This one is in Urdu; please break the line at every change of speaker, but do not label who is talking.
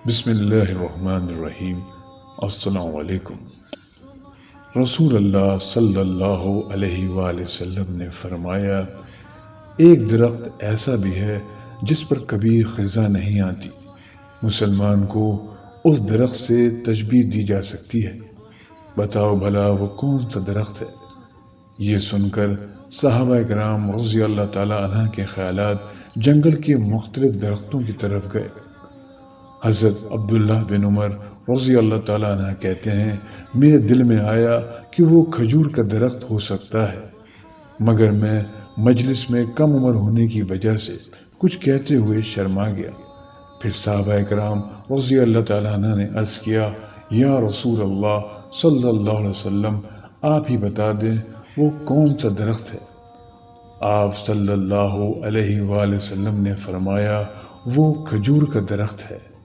بسم اللہ الرحمن الرحیم۔ السلام علیکم۔ رسول اللہ صلی اللہ علیہ وآلہ وسلم نے فرمایا، ایک درخت ایسا بھی ہے جس پر کبھی خزاں نہیں آتی۔ مسلمان کو اس درخت سے تشبیہ دی جا سکتی ہے، بتاؤ بھلا وہ کون سا درخت ہے؟ یہ سن کر صحابہ کرام رضی اللہ تعالیٰ عنہ کے خیالات جنگل کے مختلف درختوں کی طرف گئے۔ حضرت عبداللہ بن عمر رضی اللہ تعالیٰ عنہ کہتے ہیں، میرے دل میں آیا کہ وہ کھجور کا درخت ہو سکتا ہے، مگر میں مجلس میں کم عمر ہونے کی وجہ سے کچھ کہتے ہوئے شرما گیا۔ پھر صحابہ کرام رضی اللہ تعالیٰ عنہ نے عرض کیا، یا رسول اللہ صلی اللہ علیہ وسلم، آپ ہی بتا دیں وہ کون سا درخت ہے؟ آپ صلی اللہ علیہ وآلہ وسلم نے فرمایا، وہ کھجور کا درخت ہے۔